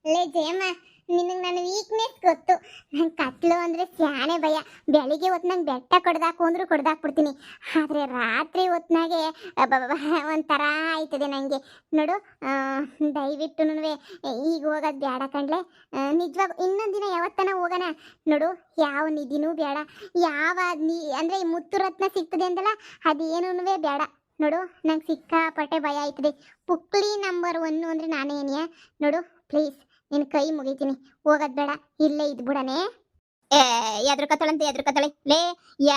ಲೇ ಜಯಮ್ಮ, ನಿನಗೆ ನನ್ನ ವೀಕ್ನೆಸ್ ಗೊತ್ತು. ನಂಗೆ ಕತ್ಲು ಅಂದರೆ ಸ್ಯಾನೆ ಭಯ. ಬೆಳಿಗ್ಗೆ ಹೊತ್ನಾಗ ಬೆಟ್ಟ ಕೊಡ್ದಾಕು ಅಂದ್ರೂ ಕೊಡ್ದಾಕ್ಬಿಡ್ತೀನಿ. ಆದರೆ ರಾತ್ರಿ ಹೊತ್ನಾಗೆ ಒಂಥರ ಆಯ್ತದೆ ನನಗೆ. ನೋಡು, ದಯವಿಟ್ಟು ಈಗ ಹೋಗೋದು ಬೇಡ ಕಣ್ಲೆ. ನಿಜವಾಗ ಇನ್ನೊಂದು ದಿನ ಯಾವತ್ತನ ಹೋಗೋಣ. ನೋಡು, ಯಾವ ನಿಧಿನೂ ಬೇಡ. ಯಾವ ಅಂದರೆ ಈ ಮುತ್ತು ರತ್ನ ಸಿಗ್ತದೆ ಅಂದಲ್ಲ, ಅದೇನೂ ಬೇಡ. ನೋಡು, ನಂಗೆ ಸಿಕ್ಕಾಪಟ್ಟೆ ಭಯ ಆಯ್ತದೆ. ಪುಕ್ಲಿ ನಂಬರ್ 1 ಅಂದರೆ ನಾನೇ ಏನಿಯಾ. ನೋಡು ಪ್ಲೀಸ್, ನಿನ್ನ ಕೈ ಮುಗಿತೀನಿ, ಹೋಗೋದು ಬೇಡ, ಇಲ್ಲೇ ಇದ್ಬಿಡನೆ. ಏ, ಎದ್ರಕತ್ತಳೆ ಲೇ,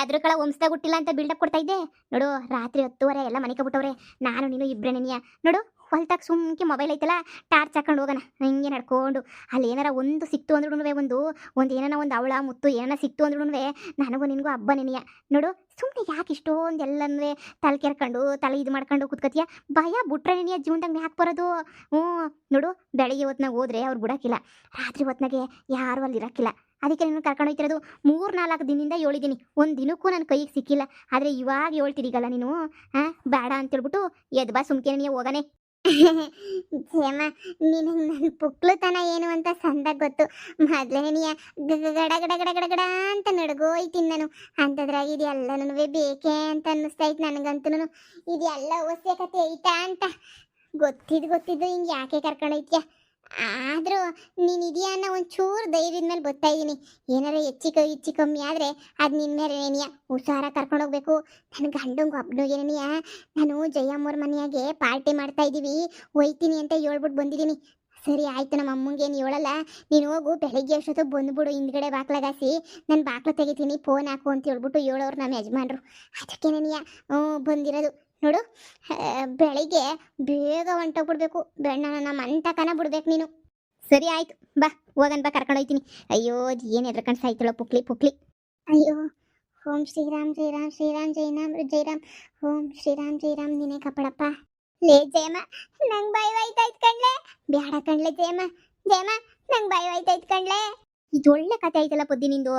ಎದ್ರಕಳ ವಂಶದಾಗ ಹುಟ್ಟಿಲ್ಲ ಅಂತ ಬಿಲ್ಡಪ್ ಕೊಡ್ತಾ ಇದ್ದೆ. ನೋಡು, ರಾತ್ರಿ 10:30 ಎಲ್ಲ ಮನೆ ಕಬಿಟ್ಟವ್ರೆ. ನಾನು ನೀನು ಇಬ್ಬರೇ ನೆನಿಯ. ನೋಡು, ಹೊಲ್ತಾಗ ಸುಮ್ಕೆ ಮೊಬೈಲ್ ಐತಲ್ಲ, ಟಾರ್ಚ್ ಹಾಕೊಂಡು ಹೋಗೋಣ. ಹಿಂಗೆ ನಡ್ಕೊಂಡು ಅಲ್ಲಿ ಏನಾರ ಒಂದು ಸಿಕ್ತು ಅಂದ್ರೂ ಒಂದು ಏನಾರ ಒಂದು ಅವಳ ಮುತ್ತು ಏನಾರ ಸಿಕ್ತು ಅಂದ್ರೂ ನನಗೂ ನಿನಗೂ ಹಬ್ಬ ನೆನಿಯ. ನೋಡು, ಸುಮ್ಮನೆ ಯಾಕೆ ಇಷ್ಟೊಂದು ಎಲ್ಲನೂ ತಲೆ ಕೆರ್ಕೊಂಡು ತಲೆ ಇದು ಮಾಡ್ಕೊಂಡು ಕೂತ್ಕತಿಯ. ಭಯ ಬಿಟ್ರೆ ನೆನಿಯ ಜೀವನದಾಗ ಯಾಕೆ ಬರೋದು? ನೋಡು, ಬೆಳಿಗ್ಗೆ ಹೊತ್ನಾಗ ಹೋದ್ರೆ ಅವ್ರು ಬಿಡೋಕ್ಕಿಲ್ಲ, ರಾತ್ರಿ ಹೊತ್ನಾಗೆ ಯಾರು ಅಲ್ಲಿ ಇರೋಕ್ಕಿಲ್ಲ. ಅದಕ್ಕೆ ನೀನು ಕರ್ಕೊಂಡು ಹೋಗ್ತಿರೋದು. 3-4 ದಿನದಿಂದ ಹೇಳಿದ್ದೀನಿ, ಒಂದು ದಿನಕ್ಕೂ ನನ್ನ ಕೈಗೆ ಸಿಕ್ಕಿಲ್ಲ. ಆದರೆ ಇವಾಗ ಹೇಳ್ತಿದ್ದೀಗಲ್ಲ ನೀನು, ಬೇಡ ಅಂತೇಳ್ಬಿಟ್ಟು ಎದ್ ಬಾ ಸುಮ್ಕೆ ನೀನು ಹೋಗನೆ. ಜಯಮ್ಮ, ನಿನಗೆ ನನ್ನ ಪುಕ್ಲುತನ ಏನು ಅಂತ ಸಂದಾಗ ಗೊತ್ತು. ಮೊದಲೇ ನೀಯ ಗಡ ಗಡ ಗಡ ಗಡ ಗಡ ಅಂತ ನಡ್ಗೋಯ್ತೀನಿ ನಾನು. ಅಂಥದ್ರಾಗ ಇದೆಲ್ಲನೂ ಬೇಕೇ ಅಂತ ಅನ್ನಿಸ್ತೈತೆ ನನಗಂತೂ. ಇದೆಲ್ಲ ಅವಶ್ಯಕತೆ ಐತಾ ಅಂತ ಗೊತ್ತಿದ್ದು ಹಿಂಗೆ ಯಾಕೆ ಕರ್ಕೊಂಡೋಯ್ತೀಯ? ಆದರೂ ನೀನು ಇದೆಯಾ ಅನ್ನೋ ಒಂಚೂರು ಧೈರ್ಯದ ಮೇಲೆ ಬರ್ತಾ ಇದ್ದೀನಿ. ಏನಾರ ಹೆಚ್ಚು ಕಮ್ಮಿ ಆದರೆ ಅದು ನಿನ್ನ ಮೇಲೆ ಏನಿಯ ಹುಷಾರ ಕರ್ಕೊಂಡೋಗ್ಬೇಕು. ನನ್ನ ಗಂಡಂಗೆ ಒಬ್ಬನಿಗೆ ಏನಿಯ, ನಾನು ಜಯಮ್ಮವ್ರ ಮನೆಯಾಗೆ ಪಾರ್ಟಿ ಮಾಡ್ತಾ ಇದ್ದೀವಿ, ಒಯ್ತೀನಿ ಅಂತ ಹೇಳ್ಬಿಟ್ಟು ಬಂದಿದ್ದೀನಿ. ಸರಿ ಆಯಿತು, ನಮ್ಮ ಅಮ್ಮಂಗೆ ಏನು ಹೇಳಲ್ಲ, ನೀನು ಹೋಗು, ಬೆಳಗ್ಗೆ ಅಷ್ಟೊತ್ತು ಬಂದುಬಿಡು, ಹಿಂದ್ಗಡೆ ಬಾಕ್ಲಾಗಾಸಿ ನಾನು ಬಾಕ್ಲು ತೆಗಿತೀನಿ, ಫೋನ್ ಹಾಕು ಅಂತ ಹೇಳ್ಬಿಟ್ಟು ಹೇಳೋರು ನಮ್ಮ ಯಜಮಾನ್ರು. ಅದಕ್ಕೆ ನನೀಯ ಬಂದಿರೋದು. ನೋಡು, ಬೆಳಿಗ್ಗೆ ಬೇಗ ಹೊಂಟೋಗ್ಬಿಡ್ಬೇಕು, ನನ್ನ ಮಂಟಕನ ಬಿಡ್ಬೇಕು ನೀನು. ಸರಿ ಆಯ್ತು, ಬಾ ಹೋಗನ್, ಬಾ ಕರ್ಕೊಂಡು ಹೋಗ್ತೀನಿ. ಅಯ್ಯೋ, ಏನು ಎದ್ರಕಂಡು ಸಾಯ್ತಳೋ ಪುಕ್ಲಿ. ಅಯ್ಯೋ, ಓಂ ಶ್ರೀರಾಮ್ ಶ್ರೀರಾಮ್ ಶ್ರೀರಾಮ್ ಜೈರಾಮ್ ಓಂ ಶ್ರೀರಾಮ್ ಜೈರಾಮ್ ನೀನೇ ಕಾಪಾಡಪ್ಪ. ಲೇ ಜಯಮ್ಮ, ನಂಗೆ ಭಯವಾಯ್ತಾಯ್ತು ಕಣ್ಲೆ. ಬ್ಯಾಡ ಕಣ್ಲೆ ಜಯಮ್ಮ, ನಂಗೆ ಭಯವಾಯ್ತಾಯ್ತು ಕಣ್ಲೆ. ಇದು ಒಳ್ಳೆ ಕತೆ ಐತಲ್ಲ ಪೊದ್ದಿ ನಿಂದು.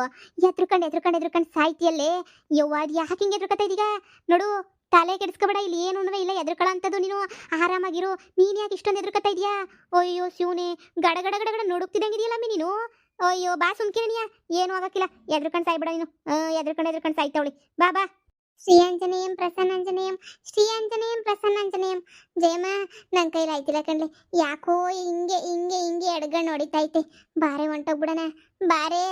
ಎದ್ರಕಂಡು ಸಾಯ್ತಿಯಲ್ಲೇ. ಯವ್ವ, ಅದು ಯಾಕೆ ಹಿಂಗೆ ಎದ್ರಕತ್ತ ಇದೀಗ? ನೋಡು, ತಲೆ ಕೆಡಿಸ್ಕೊಬೇಡ, ಇಲ್ಲಿ ಏನು ಇಲ್ಲ, ಎದ್ರಕಳ ಅಂತದ್ದು. ನೀನು ಆರಾಮಾಗಿರು. ನೀನು ಯಾಕೆ ಇಷ್ಟೊಂದು ಎದ್ರಕತ್ತಾ ಇದೆಯಾ? ಅಯ್ಯೋ ಶಿವನೇ, ಗಡ ಗಡ ಗಡ ಗಡ ನೋಡುತ್ತಿದ್ದಂಗಿದೆಯಲ್ಲಮ್ಮಿ ನೀನು. ಅಯ್ಯೋ, ಬಾ ಸುಮ್ಕೆ ನೀಯ, ಏನು ಆಗಕ್ಕಿಲ್ಲ. ಎದ್ರಕಂಡು ಸಾಯ್ಬೇಡ ನೀನು. ಎದ್ರಕಂಡು ಸಾಯ್ತಾವಳಿ. ಬಾ. ಶ್ರೀಯಾಂಜನೇಯಂ ಪ್ರಸನ್ನಾಂಜನೇಯಂ, ಶ್ರೀಯಾಂಜನೇಯಂ ಪ್ರಸನ್ನಾಂಜನೇಯಂ. ಜಯಮ್ಮ, ನನ್ನ ಕೈಲಿ ಆಯ್ತಿಲ್ಲ ಕಣ್ಲೆ. ಯಾಕೋ ಹಿಂಗೆ ಎಡ್ಗಣ್ಣು ಹೊಡಿತೈತೆ. ಬಾರೆ ಹೊಂಟೋಗ್ಬಿಡಣ, ಬಾರೆ.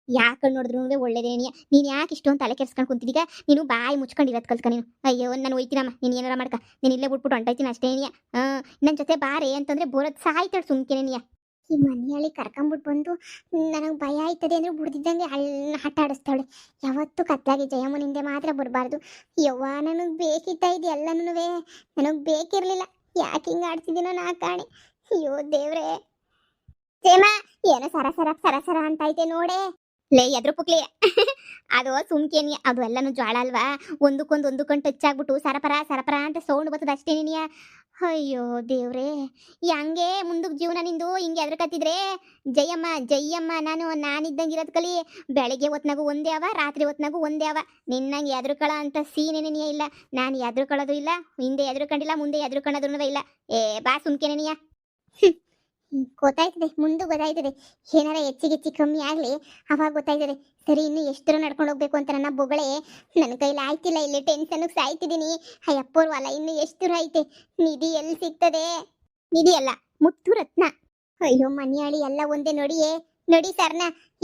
ಯಾಕೆ ನೋಡಿದ್ರು ಒಳ್ಳೇದೇನಿಯ. ನೀನು ಯಾಕೆ ಇಷ್ಟೊಂದು ತಲೆ ಕೆಡ್ಸ್ಕೊಂಡು ಕುಂತಿದ್ದೀಗ? ನೀನು ಬಾಯಿ ಮುಚ್ಕೊಂಡಿರೋದು ಕಲ್ತ್ಕ ನೀನು. ಅಯ್ಯೋ, ನಾನು ಹೋಯ್ತೀನಮ್ಮ, ನೀನು ಏನಾರ ಮಾಡ್ಕ, ನೀನು ಇಲ್ಲೇ ಬಿಟ್ಬಿಟ್ಟು ಹೊಂಟೈತೀನಿ ಅಷ್ಟೇನಿಯ. ನನ್ನ ಜೊತೆ ಬಾರೆ ಅಂತಂದರೆ ಬರೋದು ಸಾಯ್ತಾಳೆ ಸುಮ್ಕೆನೇನಿಯ. ಈ ಮನೆಯಲ್ಲಿ ಕರ್ಕೊಂಬಿಟ್ಟು ಬಂದು ನನಗೆ ಭಯ ಆಯ್ತದೆ ಅಂದರೆ ಬಿಡ್ದಿದ್ದಂಗೆ ಆಟ ಆಡಿಸ್ತಾಳೆ. ಯಾವತ್ತೂ ಕತ್ಲಾಗಿ ಜಯಮ್ಮನಿಂದೆ ಮಾತ್ರ ಬರಬಾರ್ದು. ಯವ್ವ, ನನಗೆ ಬೇಕಿತ್ತ ಇದು ಎಲ್ಲನೂ, ನನಗೆ ಬೇಕಿರಲಿಲ್ಲ. ಯಾಕೆ ಹಿಂಗೆ ಆಡ್ತಿದ್ದೀನೋ ನಾ ಕಾಣೆ. ಅಯ್ಯೋ ದೇವ್ರೇ. ಜಯಮ್ಮ, ಏನೋ ಸರ ಅಂತ ಐತೆ ನೋಡೆ. ಲೇ, ಎದ್ರ ಪುಕ್ಲಿ. ಅದು ಸುಮ್ಕೇನಿಯ, ಅದು ಎಲ್ಲನೂ ಜ್ವಾಳ ಅಲ್ವಾ, ಒಂದಕ್ಕೊಂದು ಟಚ್ ಆಗ್ಬಿಟ್ಟು ಸರಪರ ಅಂತ ಸೌಂಡ್ ಬರ್ತದೆ ಅಷ್ಟೇನಿಯ. ಅಯ್ಯೋ ದೇವ್ರೇ, ಹಂಗೆ ಮುಂದಕ್ಕೆ ಜೀವನ ನಿಂದು ಹಿಂಗೆ ಎದ್ರಕತ್ತಿದ್ರೆ. ಜಯಮ್ಮ ನಾನಿದ್ದಂಗಿರೋದು ಕಲಿ. ಬೆಳಗ್ಗೆ ಹೊತ್ನಾಗೂ ಒಂದೇ ಅವ, ರಾತ್ರಿ ಹೊತ್ನಾಗೂ ಒಂದೇ ಅವ. ನಿನ್ನಂಗೆ ಎದ್ರುಕಳ ಅಂತ ಸೀನೇನೇನಿಯ ಇಲ್ಲ. ನಾನು ಎದ್ರುಕೊಳ್ಳೋದು ಇಲ್ಲ, ಹಿಂದೆ ಎದ್ರುಕೊಂಡಿಲ್ಲ, ಮುಂದೆ ಎದ್ರುಕೊಳ್ಳೋದ್ರೂ ಇಲ್ಲ. ಬಾ ಸುಮ್ಕೆನೇನಿಯ. ಗೊತ್ತಾಯ್ತದೆ, ಮುಂದೆ ಗೊತ್ತಾಯ್ತದೆ. ಏನಾರ ಹೆಚ್ಚಿಗೆ ಕಮ್ಮಿ ಆಗಲಿ, ಅವಾಗ ಗೊತ್ತಾಯ್ತದೆ. ಸರಿ, ಇನ್ನು ಎಷ್ಟು ದೂರ ನಡ್ಕೊಂಡು ಹೋಗ್ಬೇಕು ಅಂತ ನನ್ನ ಬೊಗಳೆ. ನನ್ನ ಕೈಲಿ ಆಯ್ತಿಲ್ಲ, ಇಲ್ಲಿ ಟೆನ್ಷನ್ಗೆ ಸಾಯ್ತಿದ್ದೀನಿ. ಅಯ್ಯಪ್ಪೋರ್ ಹೊಲ ಇನ್ನು ಎಷ್ಟು ದೂರ ಐತೆ? ನಿಧಿ ಎಲ್ಲಿ ಸಿಗ್ತದೆ? ನಿಧಿ ಅಲ್ಲ, ಮುತ್ತು ರತ್ನ. ಅಯ್ಯೋ ಮನಿಯಾಳಿ, ಎಲ್ಲ ಒಂದೇ ನೋಡಿ ಸರ್ನ.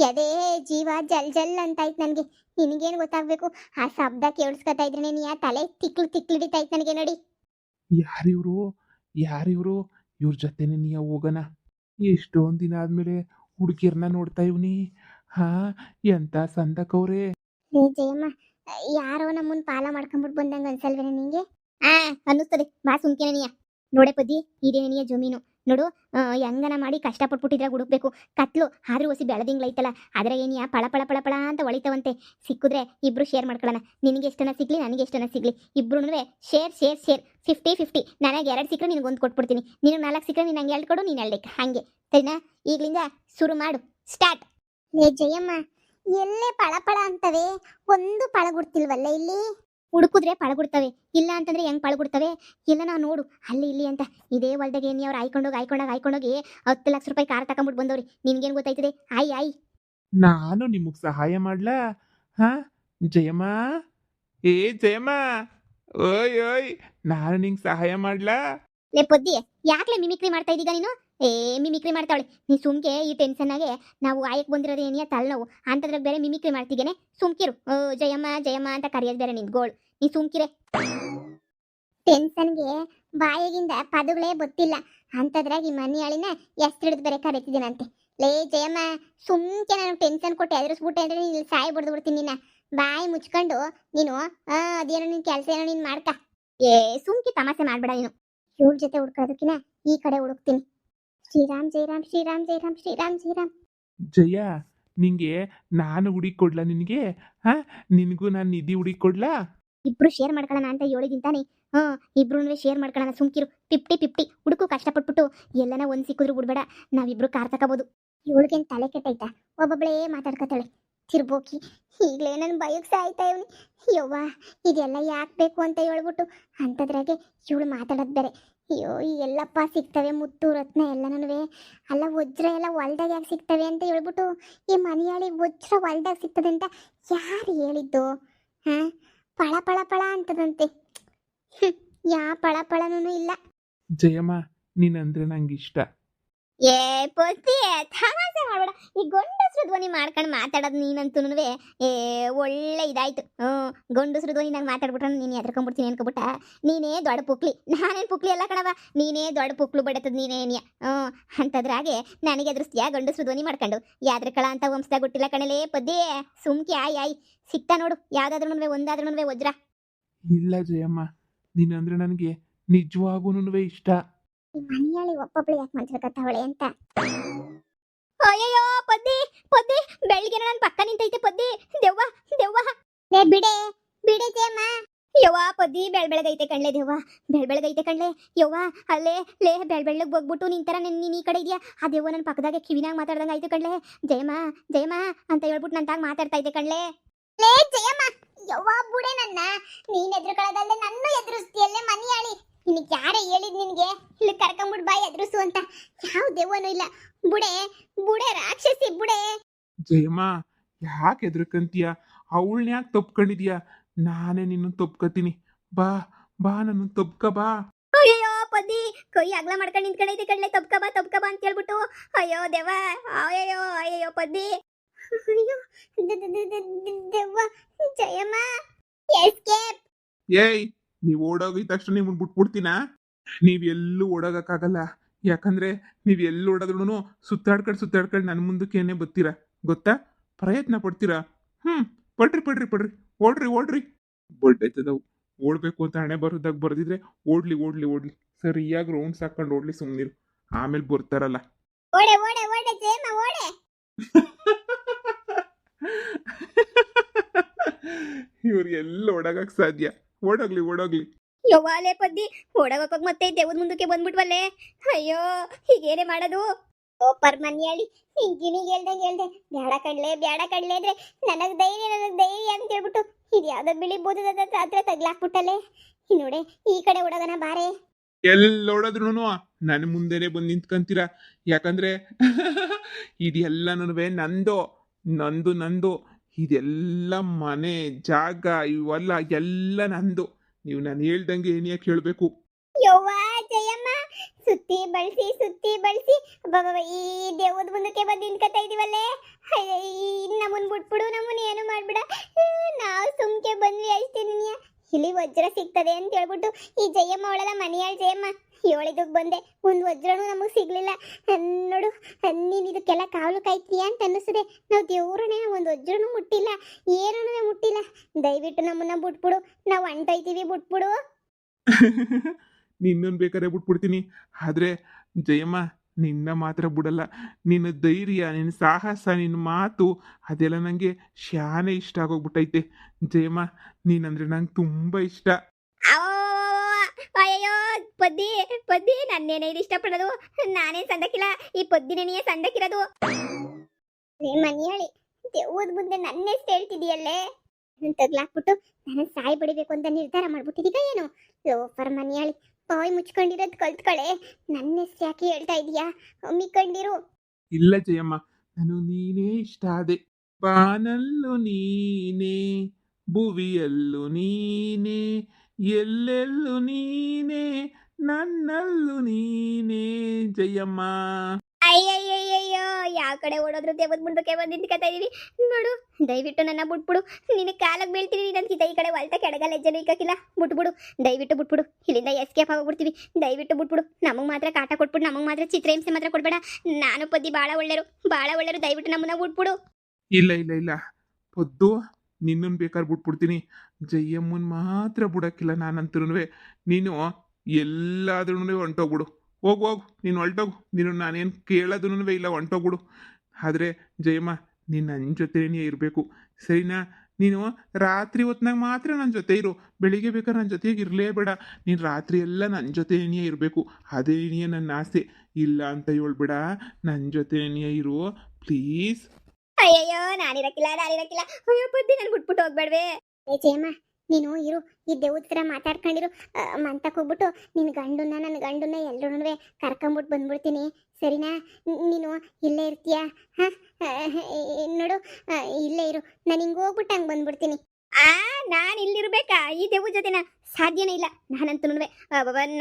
ಎದೇ ಜೀವ ಜಲ್ ಅಂತಾಯ್ತು ನನಗೆ. ನಿನಗೇನು ಗೊತ್ತಾಗಬೇಕು? ಆ ಶಬ್ದ ಕೇಳಿಸ್ಕೊತಾ ಇದ್ರೆ ನೀ ಆ ತಲೆ ತಿಕ್ಲಿಡಿತಾಯ್ತು ನನಗೆ. ನೋಡಿ, ಯಾರಿವ್ರು? ಇವ್ರ ಜೊತೆನೆ ನೀ ಹೋಗೋಣ. ಎಷ್ಟೊಂದು ದಿನ ಆದ್ಮೇಲೆ ಹುಡುಗಿರ್ನ ನೋಡ್ತಾ ಇವ್ನಿ. ಎಂತ ಸಂದಕವ್ರೆ. ಜಯಮ್ಮ, ಯಾರೋ ನಮ್ಮನ್ನ ಪಾಲ ಮಾಡ್ಕೊಂಡ್ಬಿಟ್ಟು ಬಂದಂಗ ಅನ್ಸಲ್ವೇನ ನಿಂಗೆ? ಅನ್ನಿಸ್ತದೆ. ಬಾ ಸುಮ್ಕೆನೆನಿಯ. ನೋಡೆ ಪದ್ದಿ, ಇದೇನೆನಿಯ ಜಮೀನು. ನೋಡು, ಹೆಂಗನ ಮಾಡಿ ಕಷ್ಟಪಟ್ಬಿಟ್ಟಿದ್ರಾಗ ಹುಡುಕ್ಬೇಕು. ಕತ್ಲು ಆದ್ರೂ ಹೊಸಿ ಬೆಳದಿಂಗ್ಲೈತಲ್ಲ, ಅದ್ರ ಏನಿಯ ಪಳ ಅಂತ ಹೊಳಿತವಂತೆ. ಸಿಕ್ಕಿದ್ರೆ ಇಬ್ರು ಶೇರ್ ಮಾಡ್ಕೊಳ್ಳೋಣ. ನಿನಗೆ ಎಷ್ಟನ ಸಿಗ್ಲಿ, ನನಗೆ ಎಷ್ಟನ ಸಿಗ್ಲಿ, ಇಬ್ರು ಶೇರ್ 50-50. ನನಗೆ 2 ಸಿಕ್ಕರೆ ನಿನಗೊಂದು ಕೊಟ್ಬಿಡ್ತೀನಿ. ನೀನು 4 ಸಿಕ್ಕರೆ ನೀನು ನಂಗೆ 2 ಕೊಡು, ನೀನು 2 ಹಂಗೆ. ಸರಿನಾ? ಈಗಲಿಂದ ಶುರು ಮಾಡು, ಸ್ಟಾರ್ಟ್. ಲೇ ಜಯಮ್ಮ, ಎಲ್ಲೇ ಪಳ ಅಂತವೆ, ಒಂದು ಪಳ ಗುಡ್ತಿಲ್ವಲ್ಲ ಇಲ್ಲಿ? ಹುಡುಕಿದ್ರೆ ಪಳಗುಡ್ತವೆ, ಇಲ್ಲ ಅಂತಂದ್ರೆ ಹೆಂಗ್ ಪಳಗುಡ್ತವೆ? ಇಲ್ಲ ನಾವು ನೋಡು ಅಲ್ಲಿ ಇಲ್ಲಿ ಅಂತ ಇದೇ ಹೊಲ್ದಾಗೆ ಏನಿ ಅವ್ರು ಆಯ್ಕೊಂಡೋಗಿ 10 ಲಕ್ಷ ರೂಪಾಯಿ ಕಾರ್ ತಗೊಂಬಿಟ್ಟು ಬಂದವ್ರಿ. ನಿನ್ಗೇನು ಗೊತ್ತಾಯ್ತದೆ? ಆಯ್ ಆಯ್ ನಾನು ನಿಮಗೆ ಸಹಾಯ ಮಾಡ್ಲಾ? ಹಾ ಜಯಮ್ಮ, ಏ ಜಯಮ್ಮ, ಓಯ್ ಓಯ್, ನಾನು ನಿಂಗೆ ಸಹಾಯ ಮಾಡ್ಲಾ? ಲೇ ಪೊದ್ದಿ, ಯಾಕ್ಲೆ ಮಿಮಿಕ್ರಿ ಮಾಡ್ತಾ ಇದ್ದೀಗ ನೀನು? ಮಿಮಿಕ್ರಿ ಮಾಡ್ತಾವಳೆ ನೀ. ಸುಮ್ಕೆ ಈ ಟೆನ್ಷನ್ನಾಗೆ ನಾವು ಆಯಕ್ ಬಂದಿರೋದು ಏನಿಯ ತಲೆನೋವು ಅಂತದ್ರಾಗ ಬೇರೆ ಮಿಮಿಕ್ರಿ ಮಾಡ್ತಿದ್ದೇನೆ. ಸುಮ್ಕಿರು. ಜಯಮ್ಮ ಜಯಮ್ಮ ಅಂತ ಕರೆಯೋದು ಬೇರೆ ನಿನ್ ಗೋಳು. ನೀ ಸುಮ್ಕಿರೆ. ಟೆನ್ಷನ್ಗೆ ಬಾಯಿಗಿಂದ ಪದಗಳೇ ಗೊತ್ತಿಲ್ಲ ಅಂತದ್ರಾಗ ಈ ಮನೆಯಾಳಿನ ಹಿಡಿದು ಬೇರೆ ಕರೀತಿದ್ದೀನಂತೆ. ಲೇ ಜಯಮ್ಮ, ಸುಮ್ಕೆ ನಾನು ಟೆನ್ಷನ್ ಕೊಟ್ಟು ಎದುರಿಸ್ಬಿಟ್ಟೆ ಅಂದ್ರೆ ನೀನು ಸಾಯಿ ಬಿಡ್ದು ಬಿಡ್ತೀನಿ ನಿನ್ನ. ಬಾಯಿ ಮುಚ್ಕೊಂಡು ನೀನು ಅದೇನೋ ನಿನ್ ಕೆಲಸ ಏನೋ ನೀನು ಮಾಡ್ಕ. ಸುಮ್ಕೆ ತಮಾಷೆ ಮಾಡ್ಬೇಡ ನೀನು. ಇವಳ ಜೊತೆ ಹುಡ್ಕೋದಕ್ಕಿನ ಈ ಕಡೆ ಹುಡುಕ್ತೀನಿ. ಶ್ರೀರಾಮ್ ಜೈ ರಾಮ್, ಶ್ರೀರಾಮ್ ಜೈ ರಾಮ್, ಶ್ರೀರಾಮ್ ಜೈ ರಾಮ್. ಜಯ, ನಿಂಗೆ ನಾನು ಹುಡುಕಿ ಕೊಡ್ಲಾ ನಿನಗೆ? ಹಾ, ನಿನಗೂ ನಾನು ನಿಧಿ ಹುಡುಕಿ ಕೊಡ್ಲಾ? ಇಬ್ರು ಶೇರ್ ಮಾಡ್ಕೊಳ್ಳೋಣ ಅಂತ ಹೇಳಿದಿಂತಾನೆ. ಇಬ್ರು ಶೇರ್ ಮಾಡ್ಕೊಳ್ಳೋಣ. ಸುಮ್ಕಿರು. 50-50 ಹುಡುಕು. ಕಷ್ಟಪಟ್ಬಿಟ್ಟು ಎಲ್ಲನ ಒಂದ್ ಸಿಕ್ಕಿದ್ರು ಬಿಡ್ಬೇಡ. ನಾವಿಬ್ರು ಕಾರ್ ತಗೋಬಹುದು. ಇವಳಿಗೇನು ತಲೆ ಕೆಟ್ಟೈತಾ? ಒಬ್ಬೊಬ್ಳೇ ಮಾತಾಡ್ಕೊತಾಳೆ ತಿರ್ಬೋಕಿ. ಈಗಲೇ ನನ್ನ ಬಯಕ್ ಸಾಯ್ತಾ ಇವನಿ. ಯವ್ವ, ಇದೆಲ್ಲ ಯಾಕೆ ಬೇಕು ಅಂತ ಹೇಳ್ಬಿಟ್ಟು ಅಂಥದ್ರಾಗೆ ಇವಳು ಮಾತಾಡೋದು ಬೇರೆ. ಅಯ್ಯೋ, ಈ ಎಲ್ಲಪ್ಪ ಸಿಗ್ತವೆ ಮುತ್ತು ರತ್ನ ಎಲ್ಲನೂ. ಅಲ್ಲ ವಜ್ರ ಎಲ್ಲ ಹೊಲ್ದಾಗ ಯಾಕೆ ಸಿಗ್ತವೆ ಅಂತ ಹೇಳ್ಬಿಟ್ಟು ಈ ಮನೆಯಾಳಿ ವಜ್ರ ಹೊಲ್ದಾಗ ಸಿಗ್ತದೆ ಅಂತ ಯಾರು ಹೇಳಿದ್ದು? ಹಾಂ, ಪಳ ಪಳ ಪಳ ಅಂತದಂತೆ. ಯಾ ಪಳ ಪಳನೂ ಇಲ್ಲ. ಜಯಮ್ಮ, ನೀನಂದ್ರೆ ನಂಗೆ ಇಷ್ಟ. ಪೊತ್ತಿ, ತಮಾಷೆ ಮಾಡ್ಬೇಡ. ಈ ಗಂಡಸ್ರು ಧ್ವನಿ ಮಾಡ್ಕೊಂಡು ಮಾತಾಡೋದು ನೀನಂತೂ ಒಳ್ಳೆ ಇದಾಯ್ತು. ಗಂಡಸ್ರು ಧ್ವನಿ ನಂಗೆ ಮಾತಾಡ್ಬಿಟ್ರೆ ನೀನು ಎದ್ರಕೊಂಡ್ಬಿಡ್ತೀನಿ ಅನ್ಕೊಬಿಟ್ಟ. ನೀನೇ ದೊಡ್ಡ ಪುಕ್ಲಿ. ನಾನೇನು ಪುಕ್ಲಿ ಎಲ್ಲ ಕಣವ. ನೀನೇ ದೊಡ್ಡ ಪುಕ್ಲು ಬಡತದ ನೀನೇನಿಯ. ಅಂತದ್ರಾಗೆ ನನಗೆ ಎದುರಿಸ್ತೀಯಾ ಗಂಡಸ್ರು ಧ್ವನಿ ಮಾಡ್ಕೊಂಡು? ಯಾದ್ರಕಳ ಅಂತ ವಂಶದಾಗ ಹುಟ್ಟಿಲ್ಲ ಕಣಲೇ ಪದ್ದಿ. ಸುಮ್ಕೆ ಆಯ್ ಸಿಗ್ತಾ ನೋಡು ಯಾವ್ದಾದ್ರೂ ಒಂದಾದ್ರೂ ವಜ್ರ. ಇಲ್ಲ ಜಯಮ್ಮ, ನೀನಂದ್ರೆ ನನಗೆ ನಿಜವಾಗೂನುವೆ ಇಷ್ಟ. ಈ ಮನೆಯಾಳಿ ಒಬ್ಬೊಬ್ಳು ಯಾಕೆ ಮಾತಾಡ್ಕತ್ತಾವಳೆ ಅಂತ. ಅಯ್ಯಯ್ಯೋ ಪದ್ದಿ, ಬೆಳಿಗ್ಗೆ ನನ್ನ ಪಕ್ಕ ನಿಂತೈತೆ ಪದ್ದಿ. ದೆವ್ವ ಬಿಡೆ ಜಯಮ್ಮ. ಯವ್ವ ಪದ್ದಿ, ಬೆಳಗೈತೆ ಕಣ್ಲೆ ದೆವ್ವ. ಬೆಳಗೈತೆ ಕಣ್ಲೆ ಯವ್ವ. ಅಲ್ಲೇ ಲೇ ಬೆಳಗ್ಗೆ ಹೋಗ್ಬಿಟ್ಟು ನಿಂತರ ನೀನು ಈ ಕಡೆ ಇದೆಯಾ? ಆ ದೆವ್ವ ನನ್ನ ಪಕ್ಕದಾಗೆ ಕಿವಿನಾಗ ಮಾತಾಡ್ದಂಗೆ ಆಯ್ತು ಕಣ್ಲೆ. ಜಯಮ್ಮ ಅಂತ ಹೇಳ್ಬಿಟ್ಟು ನಂತಾಗ ಮಾತಾಡ್ತಾ ಇದ್ದೆ ಕಣ್ಲೆ. ಲೇ ಜಯಮ್ಮ, ಯವ್ವ ಬುಡೆ ನನ್ನ. ನೀನ್ ಎದುರುಗಳದಲ್ಲೇ ನನ್ನ ಎದುರಿಸ್ತೀಯಲ್ಲೇ ಮನೆಯಾಳಿ. ನಿನಗೆ ಯಾರೇ ಹೇಳಿದ್ ನಿನಗೆ ಇಲ್ಲಿ ಕರ್ಕೊಂಬಿಡ್ ಬಾಯಿ ಎದುರಿಸು ಅಂತ? ಯಾವ ದೆವ್ವನೂ ಇಲ್ಲ. ಬುಡೆ ರಾಕ್ಷಸಿ ಬುಡೆ. ಜಯಮ್ಮ, ಯಾಕೆ ಎದ್ರಕಂತೀಯ? ಅವಳನ್ನ ಯಾಕೆ ತಪ್ಕೊಂಡಿದ್ಯಾ? ನಾನೇ ನಿನ್ನ ತಪ್ಕೋತೀನಿ. ಬಾ ಬಾ, ನನ್ನ ತಪ್ಕ ಬಾ. ಅಯ್ಯೋ ಪದ್ದಿ, ಕೈ ಅಗ್ಲ ಮಾಡ್ಕೊಂಡು ನಿಂತ್ಕೊಂಡೈತೆ ಕಣ್ಲೆ. ತಪ್ಕ ಬಾ ಅಂತ ಹೇಳ್ಬಿಟ್ಟು. ಅಯ್ಯೋ ದೆವ್ವ. ಅಯ್ಯೋ ಪದ್ದಿ. ಅಯ್ಯೋ ದೆವ್ವ. ಜಯಮ್ಮ, ಎಸ್ಕೇಪ್. ಏಯ್, ನೀವು ಓಡೋಗಿದ ತಕ್ಷಣ ನಿಮ್ಮನ್ನು ಬಿಟ್ಬಿಡ್ತೀನಾ? ನೀವೆಲ್ಲೂ ಓಡೋಗಕ್ಕಾಗಲ್ಲ. ಯಾಕಂದ್ರೆ ನೀವು ಎಲ್ಲಿ ಓಡೋದ್ರೂ ಸುತ್ತಾಡ್ಕೊಂಡು ನನ್ನ ಮುಂದಕ್ಕೇನೆ ಬರ್ತೀರಾ, ಗೊತ್ತಾ? ಪ್ರಯತ್ನ ಪಡ್ತೀರಾ. ಪಡ್ರಿ, ಓಡ್ರಿ. ಬಡ್ಡೈತದವು. ಓಡ್ಬೇಕು ಅಂತ ಹಣೆ ಬರೋದಾಗ ಬರ್ದಿದ್ರೆ ಓಡ್ಲಿ. ಸರಿಯಾಗಿ ರೌಂಡ್ಸ್ ಹಾಕೊಂಡು ಓಡ್ಲಿ, ಸುಮ್ಮನಿರು. ಆಮೇಲೆ ಬರ್ತಾರಲ್ಲ. ಓಡೆ ಜಯಮ್ಮ ಓಡೆ. ಇವ್ರು ಎಲ್ಲ ಓಡಾಗಕ್ ಸಾಧ್ಯ? ಓಡೋಗ್ಲಿ. ಯವ್ವಾಲೆ ಪದ್ದಿ, ಓಡಾಗೋಕ್ ಮತ್ತೆ ದೇವದ ಮುಂದಕ್ಕೆ ಬಂದ್ಬಿಟ್ವಲ್ಲೇ. ಅಯ್ಯೋ, ಹೀಗೇನೆ ಮಾಡೋದು? ಓಪರ್ ಮನೆಯಾಳಿ, ಗಿಣಿಗೆ ಹೇಳ್ದೆ ಬ್ಯಾಡ ಕಡ್ಲೆ ಅಂದ್ರೆ ನನಗ್ ಧೈರ್ಯ ಅಂತ ಹೇಳ್ಬಿಟ್ಟು ಇದು ಯಾವ್ದೋ ಬಿಳಿ ಬೋಧದ ಹತ್ರ ತಗ್ಲಾಕ್ಬಿಟ್ಟಲ್ಲೇ. ನೋಡೆ, ಈ ಕಡೆ ಓಡೋಗನ ಬಾರೆ. ಎಲ್ಲ ಓಡೋದ್ರು ನನ್ನ ಮುಂದೆನೆ ಬಂದು ನಿಂತ್ಕೊಂತೀರ. ಯಾಕಂದ್ರೆ ಇದೆಲ್ಲನೂ ನಂದು. ಇದೆಲ್ಲ ಮನೆ ಜಾಗ ಇವೆಲ್ಲ ಎಲ್ಲ ನಂದು. ನೀವು ನಾನು ಹೇಳ್ದಂಗೆ ಏನಿಯ ಕೇಳಬೇಕು. ಯವ್ವ ಜಯಮ್ಮ, ಸುತ್ತಿ ಬಳಸಿ ಈ ದೇವದ ಮುಂದಕ್ಕೆ ಬಂದು ನಿಂತ್ಕೊತಾ ಇದೀವಲ್ಲೇ. ನಮ್ಮನ್ ಬಿಟ್ಬಿಡು, ನಮ್ಮನ್ನ ಏನು ಮಾಡ್ಬಿಡ. ನಾವು ಸುಮ್ಕೆ ಬಂದ್ವಿ ಅಷ್ಟೇ. ನಿನ್ಯ ಇಲ್ಲಿ ವಜ್ರ ಸಿಗ್ತದೆ ಅಂತ ಹೇಳ್ಬಿಟ್ಟು ಈ ಜಯಮ್ಮ ಅವಳೆಲ್ಲ ಮನೆಯಾಳ ಜಯಮ್ಮ ಹೇಳಿದಕ್ಕೆ ಬಂದೆ. ಒಂದು ವಜ್ರನೂ ನಮಗೆ ಸಿಗ್ಲಿಲ್ಲ. ನೋಡು, ನೀನು ಇದಕ್ಕೆಲ್ಲ ಕಾವಲು ಕಾಯ್ತೀಯ ಅಂತ ಅನ್ನಿಸಿದೆ. ನಾವು ದೇವ್ರನೇ ಒಂದು ವಜ್ರನೂ ಮುಟ್ಟಿಲ್ಲ, ಏನೂ ಮುಟ್ಟಿಲ್ಲ. ದಯವಿಟ್ಟು ನಮ್ಮನ್ನ ಬಿಟ್ಬಿಡು, ನಾವು ಅಂಟೈತೀವಿ, ಬಿಟ್ಬಿಡು. ನಿನ್ನನ್ನು ಬೇಕಾದ್ರೆ ಬಿಟ್ಬಿಡ್ತೀನಿ. ಆದರೆ ಜಯಮ್ಮ, ನಿನ್ನ ಮಾತ್ರ ಬಿಡಲ್ಲ. ನಿನ್ನ ಧೈರ್ಯ, ನಿನ್ನ ಸಾಹಸ, ನಿನ್ನ ಮಾತು ಅದೆಲ್ಲ ನನಗೆ ಶಾನೆ ಇಷ್ಟ ಆಗೋಗ್ಬಿಟ್ಟೈತೆ. ಜಯಮ್ಮ, ನೀನಂದ್ರೆ ನಂಗೆ ತುಂಬ ಇಷ್ಟ. ಅಯ್ಯೋ ಪದ್ದಿ, ನನ್ನೇನೇ ಇದು ಇಷ್ಟಪಡೋದು? ನಾನೇ ಸಂದಕ್ಕಿಲ್ಲ, ಈ ಪದ್ದಿನೇ ಸಂದಕ್ಕಿರೋದು. ಮನೆಯಾಳಿ, ದೇವದ ಮುಂದೆ ನನ್ನೆಷ್ಟು ಹೇಳ್ತಿದೀಯಲ್ಲೇ. ತಗ್ಲಾಕ್ಬಿಟ್ಟು ನಾನು ಸಾಯಿ ಬಡಿಬೇಕು ಅಂತ ನಿರ್ಧಾರ ಮಾಡ್ಬಿಟ್ಟಿದೀಗ ಏನು ಲೋಫರ್ ಮನೆಯಾಳಿ ಬಾಯ್ ಮುಚ್ಕೊಂಡಿರೋದು ಕಲ್ತ್ಕಳೆ ನನ್ನ ಹೆಸ್ರು ಯಾಕೆ ಹೇಳ್ತಾ ಇದೀಯಾ ಅಮ್ಮಿಕೊಂಡಿರು. ಇಲ್ಲ ಜಯಮ್ಮ, ನಾನು ನೀನೇ ಇಷ್ಟ ಆದೆ. ಬಾನಲ್ಲು ನೀನೇ, ಭುವಿಯಲ್ಲು ನೀನೇ, ಎಲ್ಲೆಲ್ಲೂ ನೀನೇ, ನನ್ನಲ್ಲೂ ನೀನೇ ಜಯಮ್ಮ. ಅಯ್ಯಯ್ಯಯ್ಯಯ್ಯೋ ಯಾವ ಕಡೆ ಓಡೋದ್ರು ದೇವದ ಮುಂದಕ್ಕೆ ಬಂದು ನಿಂತ್ಕೊತಾ ಇದೀವಿ ನೋಡು. ದಯವಿಟ್ಟು ನನ್ನ ಬಿಟ್ಬಿಡು, ನಿನ್ನ ಕಾಲಕ್ಕೆ ಬೀಳ್ತೀನಿ. ನನಗಿಂತ ಈ ಕಡೆ ಒಲ್ಟ ಕೆಳಗಲ್ಲ ಹೆಜ್ಜೆನೂ ಇಕ್ಕಿಲ್ಲ. ಬಿಟ್ಬಿಡು, ದಯವಿಟ್ಟು ಬಿಟ್ಬಿಡು. ಇಲ್ಲಿಂದ ಎಸ್ಕೇಪ್ ಆಗೋಗ್ಬಿಡ್ತೀವಿ. ದಯವಿಟ್ಟು ಬಿಟ್ಬಿಡು. ನಮಗೆ ಮಾತ್ರ ಕಾಟ ಕೊಟ್ಬಿಡು, ನಮಗೆ ಮಾತ್ರ ಚಿತ್ರಹಿಂಸೆ ಮಾತ್ರ ಕೊಡ್ಬೇಡ. ನಾನು ಪದ್ದಿ ಭಾಳ ಒಳ್ಳೆರು. ದಯವಿಟ್ಟು ನಮ್ಮನ್ನ ಬಿಟ್ಬಿಡು. ಇಲ್ಲ ಇಲ್ಲ ಇಲ್ಲ ಪೊದ್ದು, ನಿನ್ನನ್ನು ಬೇಕಾದ್ರೆ ಬಿಟ್ಬಿಡ್ತೀನಿ. ಜಯಮ್ಮನ್ ಮಾತ್ರ ಬಿಡಕ್ಕಿಲ್ಲ ನಾನಂತರೂ. ನೀನು ಎಲ್ಲಾದ್ರೂ ಹೊಂಟೋಗ್ಬಿಡು. ಹೋಗು ಹೋಗು, ನೀನು ಹೊಲ್ಟೋಗು. ನೀನು ನಾನೇನು ಕೇಳೋದೂ ಇಲ್ಲ, ಹೊಂಟೋಗ್ಬಿಡು. ಆದರೆ ಜಯಮ್ಮ, ನೀನು ನನ್ನ ಜೊತೆನೇ ಇರಬೇಕು, ಸರಿನಾ? ನೀನು ರಾತ್ರಿ ಹೊತ್ನಾಗ ಮಾತ್ರ ನನ್ನ ಜೊತೆ ಇರು. ಬೆಳಿಗ್ಗೆ ಬೇಕಾದ್ರೆ ನನ್ನ ಜೊತೆಗೆ ಇರಲೇಬೇಡ. ನೀನು ರಾತ್ರಿ ಎಲ್ಲ ನನ್ನ ಜೊತೆನೇ ಇರಬೇಕು. ಅದೇನೇ ನನ್ನ ಆಸೆ. ಇಲ್ಲ ಅಂತ ಹೇಳ್ಬೇಡ, ನನ್ನ ಜೊತೆನೇ ಇರು ಪ್ಲೀಸ್. ಅಯ್ಯಯ್ಯೋ ನಾನಿರಕ್ಕಿಲ್ಲ. ಅಯ್ಯೋ ಪದ್ದಿ ನಾನು ಬಿಟ್ಬಿಟ್ಟು ಹೋಗ್ಬೇಡ್ವೆ. ಏ ಜಯಮ್ಮ, ನೀನು ಇರು. ಈ ದೇವ್ರ ಹತ್ರ ಮಾತಾಡ್ಕೊಂಡಿರು. ಮಂತಕ್ಕೆ ಹೋಗ್ಬಿಟ್ಟು ನನ್ನ ಗಂಡನ್ನ ಎಲ್ಲರೂ ಕರ್ಕೊಂಬಿಟ್ಟು ಬಂದ್ಬಿಡ್ತೀನಿ, ಸರಿನಾ? ನೀನು ಇಲ್ಲೇ ಇರ್ತೀಯಾ? ಹಾಂ, ನೋಡು, ಇಲ್ಲೇ ಇರು. ನಾನು ಹಿಂಗೆ ಹೋಗ್ಬಿಟ್ಟು ಹಂಗೆ ಬಂದ್ಬಿಡ್ತೀನಿ. ನಾನು ಇಲ್ಲಿರ್ಬೇಕಾ ಈ ದೇವ್ರ ಜೊತೆನ? ಸಾಧ್ಯನೇ ಇಲ್ಲ.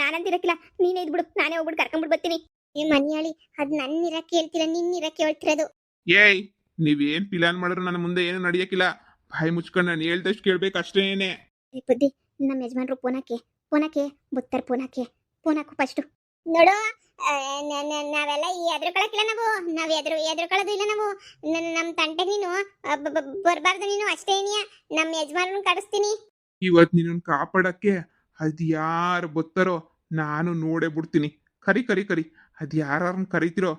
ನಾನಂತಿರಕ್ಕಿಲ್ಲ. ನೀನೇ ಇದ್ಬಿಡು, ನಾನೇ ಹೋಗ್ಬಿಟ್ಟು ಕರ್ಕೊಂಬಿಟ್ಟು ಬರ್ತೀನಿ. ಏ ಮನಿಯಾಳಿ, ಅದು ನನ್ನ ಇರಕ್ಕೆ ಹೇಳ್ತೀರಾ, ನಿನ್ನ ಇರಕ್ಕೆ ಹೇಳ್ತಿರೋದು? ಏಯ್, ನೀವೇನ್ ಪ್ಲಾನ್ ಮಾಡಿದ್ರು ನನ್ನ ಮುಂದೆ ಏನು ನಡೆಯಕ್ಕಿಲ್ಲ. ಬಾಯಿ ಮುಚ್ಕೊಂಡು ನಾನು ಹೇಳ್ದಷ್ಟು ಕೇಳ್ಬೇಕು ಅಷ್ಟೇನೆ. ಏ ಬುದ್ಧಿ, ನಮ್ಮ ಯಜಮಾನ್ರು ಫೋನಕ್ಕೆ ಬುತ್ತರ್ ಫೋನಾಕು ಫಸ್ಟು. ನೋಡು, ನಾವೆಲ್ಲ ಎದ್ರುಕೊಳಕ್ಕಿಲ್ಲ. ನಾವು ಎದ್ರುಕೊಳ್ಳೋದು ಇಲ್ಲ. ನಾವು ನಮ್ಮ ತಂಟೆ ನೀನು ಬರಬಾರ್ದು. ನೀನು ಅಷ್ಟೇ ಏನಿಯಾ. ನಮ್ಮ ಯಜಮಾನ್ರನ್ನ ಕಡಿಸ್ತೀನಿ. ಇವತ್ತು ನಿನ್ನನ್ನು ಕಾಪಾಡಕ್ಕೆ ಅದು ಯಾರು ಬರ್ತಾರೋ ನಾನು ನೋಡೇ ಬಿಡ್ತೀನಿ. ಕರಿ ಅದು ಯಾರನ್ನ ಕರಿತಿರೋ